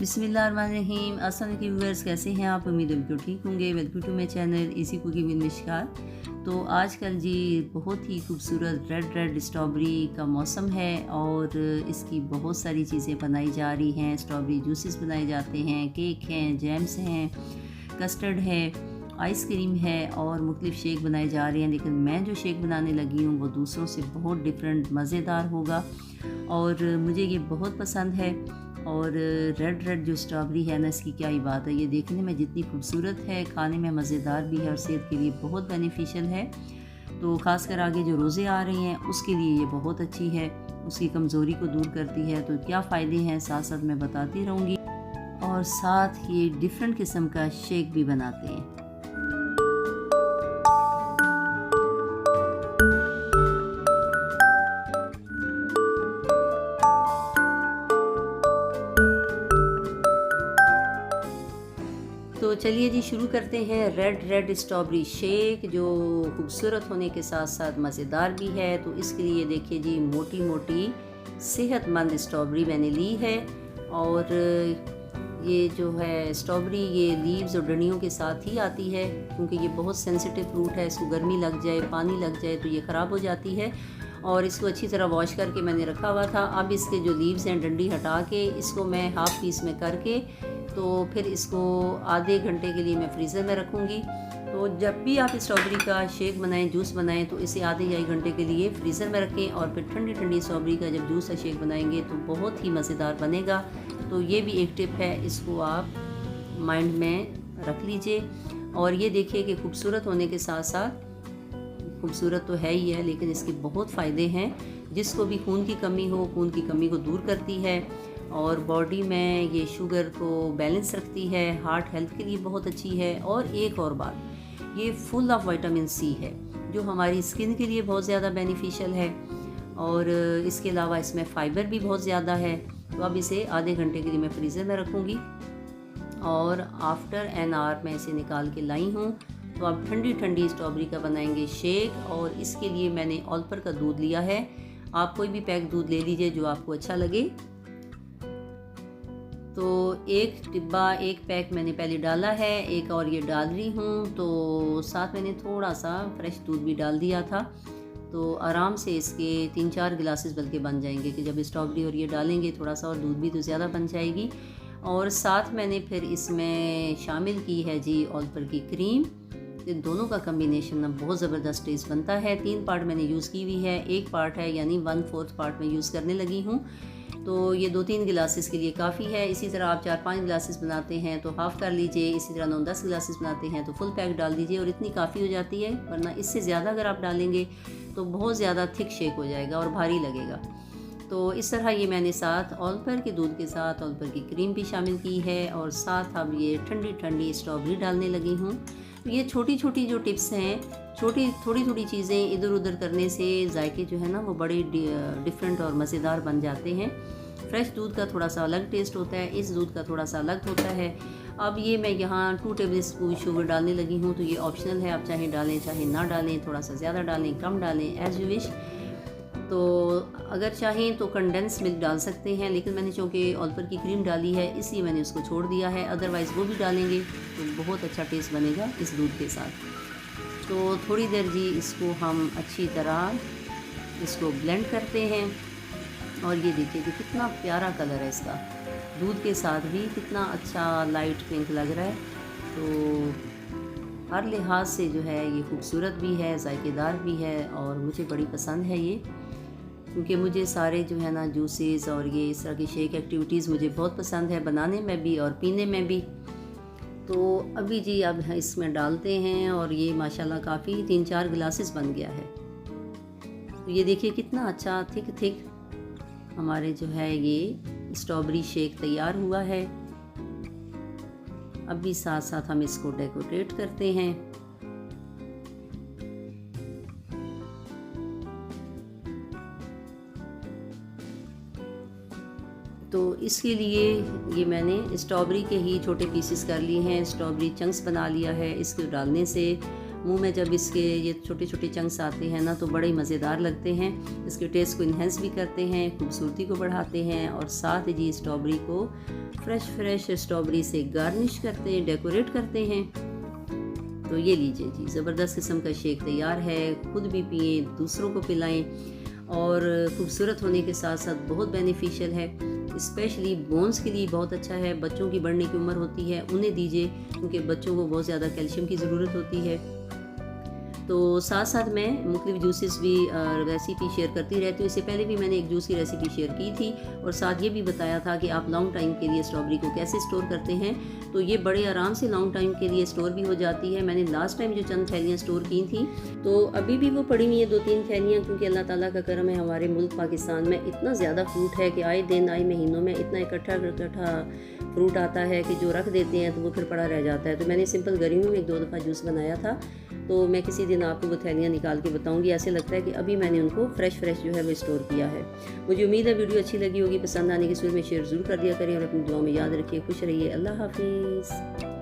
बिस्मिल्लाहिर्रहमानिर्रहीम। अस्सलाम वालेकुम व्यूअर्स, कैसे हैं आप? उम्मीद है बिल्कुल ठीक होंगे। वेलकम टू माई चैनल इसी कुकिंग विद मिशकात। तो आजकल जी बहुत ही खूबसूरत रेड स्ट्रॉबेरी का मौसम है और इसकी बहुत सारी चीज़ें बनाई जा रही हैं। स्ट्रॉबेरी जूसेस बनाए जाते हैं, केक हैं, जैम्स हैं, कस्टर्ड है, आइसक्रीम है और मुख्तलिफ शेक बनाए जा रहे हैं। लेकिन मैं जो शेक बनाने लगी हूँ वो दूसरों से बहुत डिफरेंट मज़ेदार होगा और मुझे ये बहुत पसंद है। और रेड जो स्ट्रॉबेरी है ना, इसकी क्या ही बात है। ये देखने में जितनी खूबसूरत है, खाने में मज़ेदार भी है और सेहत के लिए बहुत बेनिफिशियल है। तो ख़ासकर आगे जो रोज़े आ रहे हैं उसके लिए ये बहुत अच्छी है, उसकी कमज़ोरी को दूर करती है। तो क्या फ़ायदे हैं साथ साथ मैं बताती रहूँगी और साथ ये डिफरेंट किस्म का शेक भी बनाते हैं। तो चलिए जी शुरू करते हैं। रेड स्ट्रॉबेरी शेक जो खूबसूरत होने के साथ साथ मज़ेदार भी है। तो इसके लिए देखिए जी, मोटी मोटी सेहतमंद स्ट्रॉबेरी मैंने ली है। और ये जो है स्ट्रॉबेरी, ये लीव्स और डंडियों के साथ ही आती है क्योंकि ये बहुत सेंसिटिव फ्रूट है। इसको गर्मी लग जाए, पानी लग जाए तो ये ख़राब हो जाती है। और इसको अच्छी तरह वॉश करके मैंने रखा हुआ था। अब इसके जो लीव्स हैं, डंडी हटा के इसको मैं हाफ़ पीस में करके तो फिर इसको आधे घंटे के लिए मैं फ्रीज़र में रखूँगी। तो जब भी आप स्ट्रॉबेरी का शेक बनाएं, जूस बनाएं, तो इसे आधे या 1 घंटे के लिए फ्रीज़र में रखें और फिर ठंडी स्ट्रॉबेरी का जब जूस या शेक बनाएंगे तो बहुत ही मज़ेदार बनेगा। तो ये भी एक टिप है, इसको आप माइंड में रख लीजिए। और ये देखिए कि खूबसूरत होने के साथ साथ, खूबसूरत तो है ही है लेकिन इसके बहुत फ़ायदे हैं। जिसको भी खून की कमी हो, खून की कमी को दूर करती है और बॉडी में ये शुगर को बैलेंस रखती है। हार्ट हेल्थ के लिए बहुत अच्छी है। और एक और बात, ये फुल ऑफ विटामिन सी है जो हमारी स्किन के लिए बहुत ज़्यादा बेनिफिशियल है। और इसके अलावा इसमें फ़ाइबर भी बहुत ज़्यादा है। तो अब इसे आधे घंटे के लिए मैं फ्रीज़र में रखूँगी और आफ्टर एन आवर मैं इसे निकाल के लाई हूँ। तो अब ठंडी स्ट्रॉबेरी का बनाएंगे शेक। और इसके लिए मैंने ऑल्पर का दूध लिया है। आप कोई भी पैक दूध ले लीजिए जो आपको अच्छा लगे। तो एक पैक मैंने पहले डाला है, एक और ये डाल रही हूँ। तो साथ मैंने थोड़ा सा फ्रेश दूध भी डाल दिया था। तो आराम से इसके 3-4 गिलासेस बल्कि बन जाएंगे कि जब स्ट्रॉबेरी और ये डालेंगे थोड़ा सा और दूध भी तो ज़्यादा बन जाएगी। और साथ मैंने फिर इसमें शामिल की है जी ऑल्पर की क्रीम। इन दोनों का कम्बिनेशन ना बहुत ज़बरदस्त टेस्ट बनता है। 3 पार्ट मैंने यूज़ की हुई है, 1 पार्ट है यानी 1/4 पार्ट में यूज़ करने लगी हूँ। तो ये 2-3 गिलासेस के लिए काफ़ी है। इसी तरह आप 4-5 गिलासेस बनाते हैं तो हाफ़ कर लीजिए। इसी तरह 9-10 गिलासेस बनाते हैं तो फुल पैक डाल दीजिए और इतनी काफ़ी हो जाती है। वरना इससे ज़्यादा अगर आप डालेंगे तो बहुत ज़्यादा थिक शेक हो जाएगा और भारी लगेगा। तो इस तरह ये मैंने साथ ऑल्पर के दूध के साथ ऑल्पर की क्रीम भी शामिल की है और साथ अब ये ठंडी स्ट्रॉबेरी डालने लगी हूँ। तो ये छोटी जो टिप्स हैं, थोड़ी चीज़ें इधर उधर करने से जायके जो है ना वो बड़े डिफरेंट और मज़ेदार बन जाते हैं। फ्रेश दूध का थोड़ा सा अलग टेस्ट होता है, इस दूध का थोड़ा सा अलग होता है। अब ये मैं यहाँ 2 टेबल स्पून शुगर डालने लगी हूँ। तो ये ऑप्शनल है, आप चाहे डालें चाहे ना डालें, थोड़ा सा ज़्यादा डालें कम डालें, एज यू विश। तो अगर चाहें तो कंडेंस मिल्क डाल सकते हैं, लेकिन मैंने चूँकि ऑल्पर की क्रीम डाली है इसलिए मैंने उसको छोड़ दिया है। अदरवाइज़ वो भी डालेंगे तो बहुत अच्छा टेस्ट बनेगा इस दूध के साथ। तो थोड़ी देर जी इसको हम अच्छी तरह इसको ब्लेंड करते हैं। और ये देखिए कि कितना प्यारा कलर है इसका, दूध के साथ भी कितना अच्छा लाइट पिंक लग रहा है। तो हर लिहाज से जो है ये खूबसूरत भी है, जायकेदार भी है और मुझे बड़ी पसंद है ये। क्योंकि मुझे सारे जो है ना जूसेस और ये इस तरह की शेक एक्टिविटीज़ मुझे बहुत पसंद है, बनाने में भी और पीने में भी। तो अभी जी अब इसमें डालते हैं और ये माशाल्लाह काफ़ी 3-4 गिलासेस बन गया है। तो ये देखिए कितना अच्छा थिक हमारे जो है ये स्ट्रॉबेरी शेक तैयार हुआ है। अभी साथ साथ हम इसको डेकोरेट करते हैं। तो इसके लिए ये मैंने स्ट्रॉबेरी के ही छोटे पीसेस कर लिए हैं, स्ट्रॉबेरी चंक्स बना लिया है। इसको डालने से मुंह में जब इसके ये छोटे छोटे चंक्स आते हैं ना तो बड़े ही मज़ेदार लगते हैं। इसके टेस्ट को इन्हेंस भी करते हैं, खूबसूरती को बढ़ाते हैं और साथ ही स्ट्रॉबेरी को फ्रेश स्ट्रॉबेरी से गार्निश करते हैं, डेकोरेट करते हैं। तो ये लीजिए जी, ज़बरदस्त किस्म का शेक तैयार है। खुद भी पिएँ, दूसरों को पिलाएं और खूबसूरत होने के साथ साथ बहुत बेनिफिशियल है। स्पेशली बोन्स के लिए बहुत अच्छा है। बच्चों की बढ़ने की उम्र होती है, उन्हें दीजिए क्योंकि बच्चों को बहुत ज़्यादा कैल्शियम की ज़रूरत होती है। तो साथ साथ मैं मुख्तलिफ जूसेस भी रेसिपी शेयर करती रहती हूँ। इससे पहले भी मैंने एक जूस की रेसिपी शेयर की थी और साथ ये भी बताया था कि आप लॉन्ग टाइम के लिए स्ट्रॉबेरी को कैसे स्टोर करते हैं। तो ये बड़े आराम से लॉन्ग टाइम के लिए स्टोर भी हो जाती है। मैंने लास्ट टाइम जो चंद थैलियाँ स्टोर की थी तो अभी भी वो पड़ी हुई है 2-3 थैलियाँ, क्योंकि अल्लाह ताला का करम है, हमारे मुल्क पाकिस्तान में इतना ज़्यादा फ्रूट है कि आए दिन आए महीनों में इतना इकट्ठा फ्रूट आता है कि जो रख देते हैं तो वो फिर पड़ा रह जाता है। तो मैंने सिंपल गर्मियों में 1-2 दफ़ा जूस बनाया था, तो मैं किसी दिन आपको वो थैलियाँ निकाल के बताऊंगी। ऐसे लगता है कि अभी मैंने उनको फ्रेश जो है वो स्टोर किया है। मुझे उम्मीद है वीडियो अच्छी लगी होगी, पसंद आने की सूरत में शेयर ज़रूर कर दिया करें और अपनी दुआ में याद रखिए। खुश रहिए। अल्लाह हाफिज़।